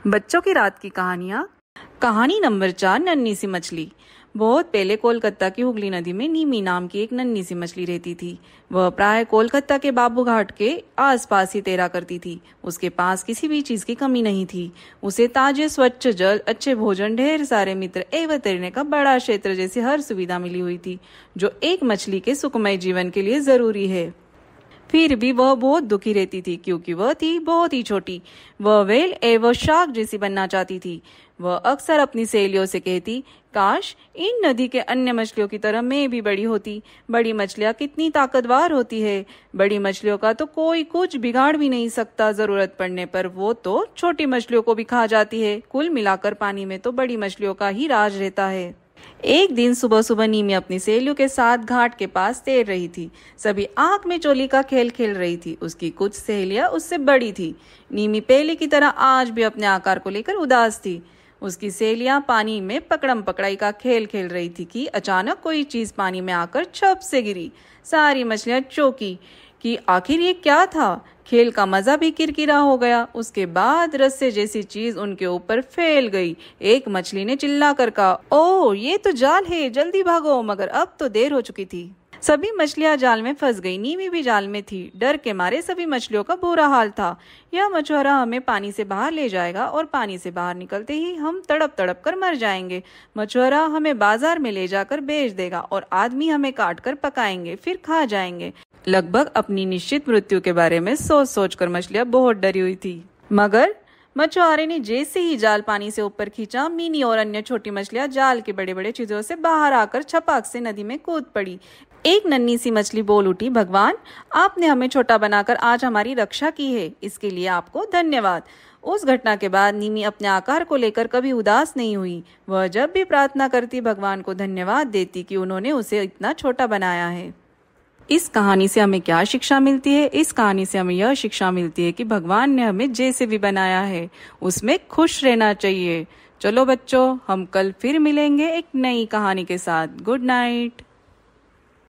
बच्चों की रात की कहानियाँ। कहानी नंबर 4, नन्ही सी मछली। बहुत पहले कोलकाता की हुगली नदी में नीमी नाम की एक नन्ही सी मछली रहती थी। वह प्राय कोलकाता के बाबू घाट के आसपास ही तैरा करती थी। उसके पास किसी भी चीज की कमी नहीं थी। उसे ताजे स्वच्छ जल, अच्छे भोजन, ढेर सारे मित्र एवं तैरने का बड़ा क्षेत्र जैसी हर सुविधा मिली हुई थी, जो एक मछली के सुखमय जीवन के लिए जरूरी है। फिर भी वह बहुत दुखी रहती थी, क्योंकि वह थी बहुत ही छोटी। वह व्हेल एवं शार्क जैसी बनना चाहती थी। वह अक्सर अपनी सहेलियों से कहती, काश इन नदी के अन्य मछलियों की तरह मैं भी बड़ी होती। बड़ी मछलियां कितनी ताकतवर होती है। बड़ी मछलियों का तो कोई कुछ बिगाड़ भी नहीं सकता। जरूरत पड़ने पर वो तो छोटी मछलियों को भी खा जाती है। कुल मिलाकर पानी में तो बड़ी मछलियों का ही राज रहता है। एक दिन सुबह सुबह नीमी अपनी सहेलियों के साथ घाट के पास तैर रही थी। सभी आंख में चोली का खेल खेल रही थी। उसकी कुछ सहेलियां उससे बड़ी थी। नीमी पहले की तरह आज भी अपने आकार को लेकर उदास थी। उसकी सहेलियां पानी में पकड़म पकड़ाई का खेल खेल रही थी कि अचानक कोई चीज पानी में आकर छप से गिरी। सारी मछलियां चौंकी कि आखिर ये क्या था। खेल का मजा भी किरकिरा हो गया। उसके बाद रस्से जैसी चीज उनके ऊपर फैल गई। एक मछली ने चिल्लाकर कहा, ओह ये तो जाल है, जल्दी भागो। मगर अब तो देर हो चुकी थी। सभी मछलियां जाल में फंस गई। नीमी भी जाल में थी। डर के मारे सभी मछलियों का बुरा हाल था। यह मछुआरा हमें पानी से बाहर ले जाएगा और पानी से बाहर निकलते ही हम तड़प तड़प कर मर जाएंगे। मछुआरा हमें बाजार में ले जाकर बेच देगा और आदमी हमें काट कर पकाएंगे, फिर खा जाएंगे। लगभग अपनी निश्चित मृत्यु के बारे में सोच सोच कर मछलियां बहुत डरी हुई थी। मगर मछुआरे ने जैसे ही जाल पानी से ऊपर खींचा, मीनी और अन्य छोटी मछलियां जाल के बड़े बड़े छिद्रों से बाहर आकर छपाक से नदी में कूद पड़ी। एक नन्ही सी मछली बोल उठी, भगवान आपने हमें छोटा बनाकर आज हमारी रक्षा की है, इसके लिए आपको धन्यवाद। उस घटना के बाद नीमी अपने आकार को लेकर कभी उदास नहीं हुई। वह जब भी प्रार्थना करती, भगवान को धन्यवाद देती कि उन्होंने उसे इतना छोटा बनाया है। इस कहानी से हमें क्या शिक्षा मिलती है? इस कहानी से हमें यह शिक्षा मिलती है कि भगवान ने हमें जैसे भी बनाया है उसमें खुश रहना चाहिए। चलो बच्चों, हम कल फिर मिलेंगे एक नई कहानी के साथ। Good night.